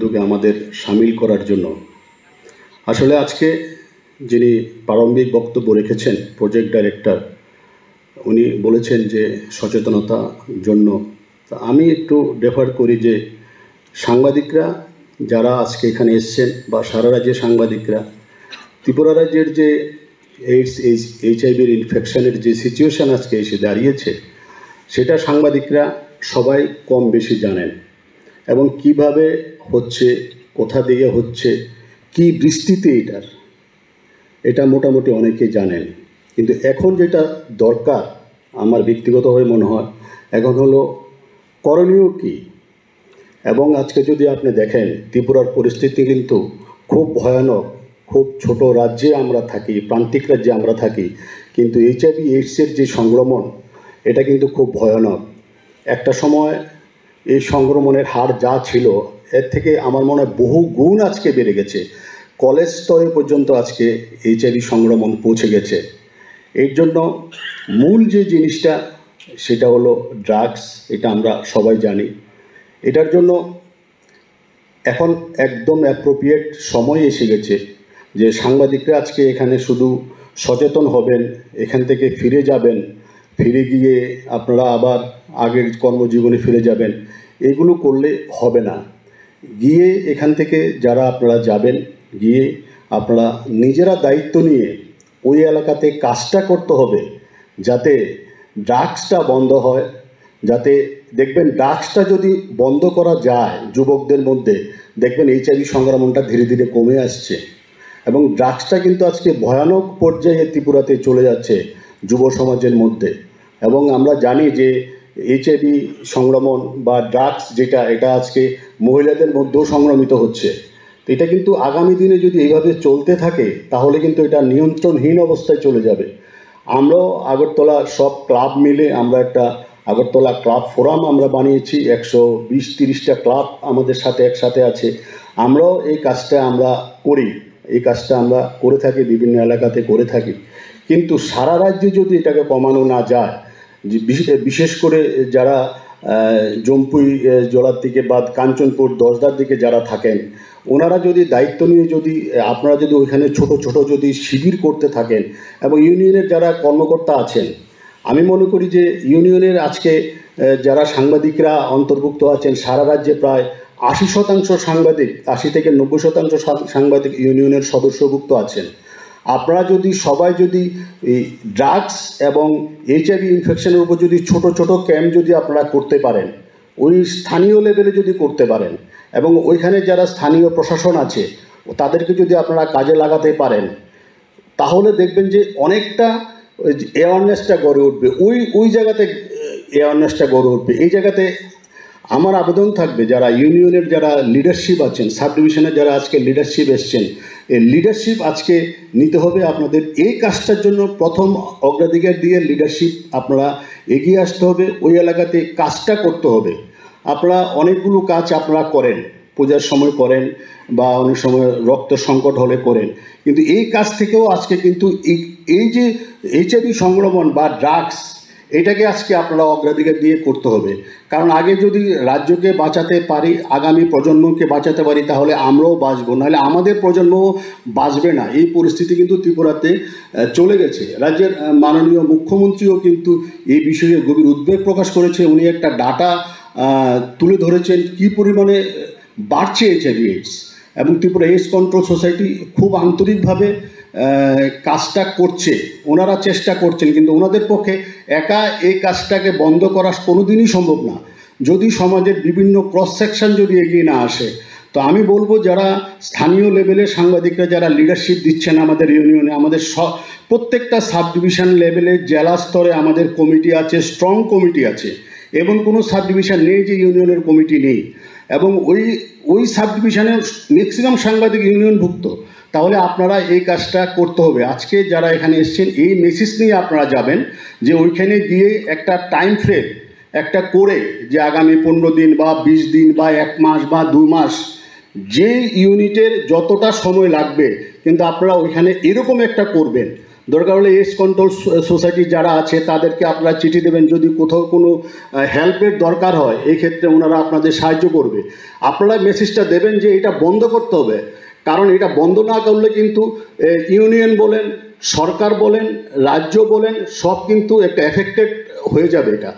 উদ্যোগে আমাদের সামিল করার জন্য। আসলে আজকে যিনি প্রারম্ভিক বক্তব্য রেখেছেন প্রজেক্ট ডাইরেক্টর, উনি বলেছেন যে সচেতনতার জন্য। আমি একটু ডেফার করি যে সাংবাদিকরা যারা আজকে এখানে এসছেন বা সারা রাজ্যের সাংবাদিকরা, ত্রিপুরা রাজ্যের যে এইচআইভির ইনফেকশনের যে সিচুয়েশান আজকে এসে দাঁড়িয়েছে, সেটা সাংবাদিকরা সবাই কম বেশি জানেন এবং কিভাবে হচ্ছে, কোথা দিয়ে হচ্ছে, কি দৃষ্টিতে এটা মোটামুটি অনেকেই জানেন। কিন্তু এখন যেটা দরকার আমার ব্যক্তিগতভাবে মনে হয়, এখন হলো করণীয় কী। এবং আজকে যদি আপনি দেখেন ত্রিপুরার পরিস্থিতি কিন্তু খুব ভয়ানক। খুব ছোট রাজ্যে আমরা থাকি, প্রান্তিক রাজ্যে আমরা থাকি, কিন্তু এইচআইভি এইডসের যে সংক্রমণ, এটা কিন্তু খুব ভয়ানক। একটা সময় এই সংক্রমণের হার যা ছিল, এর থেকে আমার মনে হয় বহু গুণ আজকে বেড়ে গেছে। কলেজ স্তরে পর্যন্ত আজকে এইচআইভি সংক্রমণ পৌঁছে গেছে। এর জন্য মূল যে জিনিসটা সেটা হলো ড্রাগস, এটা আমরা সবাই জানি। এটার জন্য এখন একদম অ্যাপ্রোপ্রিয়েট সময় এসে গেছে যে সাংবাদিকরা আজকে এখানে শুধু সচেতন হবেন, এখান থেকে ফিরে যাবেন, ফিরে গিয়ে আপনারা আবার আগের কর্মজীবনে ফিরে যাবেন, এগুলো করলে হবে না। গিয়ে এখান থেকে যারা আপনারা যাবেন, গিয়ে আপনারা নিজেরা দায়িত্ব নিয়ে ওই এলাকাতে কাজটা করতে হবে যাতে ড্রাগসটা বন্ধ হয়। যাতে দেখবেন ড্রাগসটা যদি বন্ধ করা যায় যুবকদের মধ্যে, দেখবেন এইচআইভি সংক্রমণটা ধীরে ধীরে কমে আসছে। এবং ড্রাগসটা কিন্তু আজকে ভয়ানক পর্যায়ে ত্রিপুরাতে চলে যাচ্ছে যুব সমাজের মধ্যে। এবং আমরা জানি যে এইচআইভি সংক্রমণ বা ড্রাগস যেটা, এটা আজকে মহিলাদের মধ্যেও সংক্রমিত হচ্ছে। তো এটা কিন্তু আগামী দিনে যদি এইভাবে চলতে থাকে তাহলে কিন্তু এটা নিয়ন্ত্রণহীন অবস্থায় চলে যাবে। আমরাও আগরতলা সব ক্লাব মিলে আমরা একটা আগরতলা ক্লাব ফোরাম আমরা বানিয়েছি। 120-30টা ক্লাব আমাদের সাথে একসাথে আছে। আমরাও এই কাজটা আমরা করি, এই কাজটা আমরা করে থাকি, বিভিন্ন এলাকাতে করে থাকি। কিন্তু সারা রাজ্যে যদি এটাকে কমানো না যায়, যে বিশেষ করে যারা জম্পুই জলার দিকে বা কাঞ্চনপুর দশদার দিকে যারা থাকেন, ওনারা যদি দায়িত্ব নিয়ে যদি আপনারা যদি ওইখানে ছোট ছোট যদি শিবির করতে থাকেন, এবং ইউনিয়নের যারা কর্মকর্তা আছেন, আমি মনে করি যে ইউনিয়নের আজকে যারা সাংবাদিকরা অন্তর্ভুক্ত আছেন, সারা রাজ্যে প্রায় 80% সাংবাদিক, 80 থেকে 90% সাংবাদিক ইউনিয়নের সদস্যভুক্ত আছেন। আপনারা যদি সবাই যদি এই ড্রাগস এবং এইচআইভি ইনফেকশনের উপর যদি ছোট ছোট ক্যাম্প যদি আপনারা করতে পারেন, ওই স্থানীয় লেভেলে যদি করতে পারেন, এবং ওইখানে যারা স্থানীয় প্রশাসন আছে তাদেরকে যদি আপনারা কাজে লাগাতে পারেন, তাহলে দেখবেন যে অনেকটা অ্যাওয়ারনেসটা গড়ে উঠবে। ওই জায়গাতে অ্যাওয়ারনেসটা গড়ে উঠবে। এই জায়গাতে আমার আবেদন থাকবে যারা ইউনিয়নের যারা লিডারশিপ আছেন, সাব ডিভিশনের যারা আজকে লিডারশিপ এসছেন, এই লিডারশিপ আজকে নিতে হবে আপনাদের। এই কাজটার জন্য প্রথম অগ্রাধিকার দিয়ে লিডারশিপ আপনারা এগিয়ে আসতে হবে, ওই এলাকাতে কাজটা করতে হবে। আপনারা অনেকগুলো কাজ আপনারা করেন, পূজার সময় করেন বা অনেক সময় রক্ত সংকট হলে করেন, কিন্তু এই কাজ থেকেও আজকে কিন্তু এই যে এইচআইভি সংক্রমণ বা ড্রাগস, এটাকে আজকে আপনারা অগ্রাধিকার দিয়ে করতে হবে। কারণ আগে যদি রাজ্যকে বাঁচাতে পারি, আগামী প্রজন্মকে বাঁচাতে পারি, তাহলে আমরাও বাঁচবো, নাহলে আমাদের প্রজন্মও বাঁচবে না। এই পরিস্থিতি কিন্তু ত্রিপুরাতে চলে গেছে। রাজ্যের মাননীয় মুখ্যমন্ত্রীও কিন্তু এই বিষয়ে গভীর উদ্বেগ প্রকাশ করেছে। উনি একটা ডাটা তুলে ধরেছেন কী পরিমাণে বাড়ছে এইচআইভি এইডস, এবং ত্রিপুরা এইডস কন্ট্রোল সোসাইটি খুব আন্তরিকভাবে কাজটা করছে। ওনারা চেষ্টা করছেন, কিন্তু ওনাদের পক্ষে একা এই কাজটাকে বন্ধ করা কোনোদিনই সম্ভব না যদি সমাজের বিভিন্ন ক্রস সেকশন যদি এগিয়ে না আসে। তো আমি বলবো যারা স্থানীয় লেভেলে সাংবাদিকরা যারা লিডারশিপ দিচ্ছেন আমাদের ইউনিয়নে, আমাদের প্রত্যেকটা সাব ডিভিশন লেভেলে জেলা স্তরে আমাদের কমিটি আছে, স্ট্রং কমিটি আছে, এবং কোনো সাব ডিভিশন নেই যে ইউনিয়নের কমিটি নেই, এবং ওই সাব ডিভিশনের ম্যাক্সিমাম সাংবাদিক ইউনিয়নভুক্ত। তাহলে আপনারা এই কাজটা করতে হবে। আজকে যারা এখানে এসছেন এই মেসেজ নিয়ে আপনারা যাবেন যে ওইখানে গিয়ে একটা টাইম ফ্রেম একটা করে, যে আগামী 15 দিন বা 20 দিন বা 1 মাস বা 2 মাস যে ইউনিটের যতটা সময় লাগবে, কিন্তু আপনারা ওইখানে এরকম একটা করবেন দরকার হলে এডস কন্ট্রোল সোসাইটি যারা আছে তাদেরকে আপনারা চিঠি দেবেন, যদি কোথাও কোনো হেল্পের দরকার হয় এই ক্ষেত্রে ওনারা আপনাদের সাহায্য করবে। আপনারা মেসেজটা দেবেন যে এটা বন্ধ করতে হবে, কারণ এটা বন্ধ না করলে কিন্তু ইউনিয়ন বলেন, সরকার বলেন, রাজ্য বলেন, সব কিন্তু একটা এফেক্টেড হয়ে যাবে এটা।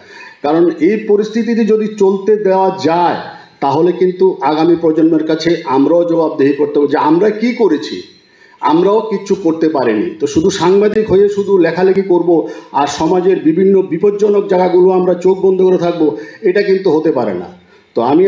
কারণ এই পরিস্থিতিতে যদি চলতে দেওয়া যায় তাহলে কিন্তু আগামী প্রজন্মের কাছে আমরাও জবাবদিহি করতে হবে যে আমরা কি করেছি, আমরাও কিচ্ছু করতে পারিনি। তো শুধু সাংবাদিক হয়ে শুধু লেখালেখি করব আর সমাজের বিভিন্ন বিপজ্জনক জায়গাগুলো আমরা চোখ বন্ধ করে থাকবো, এটা কিন্তু হতে পারে না। তো আমি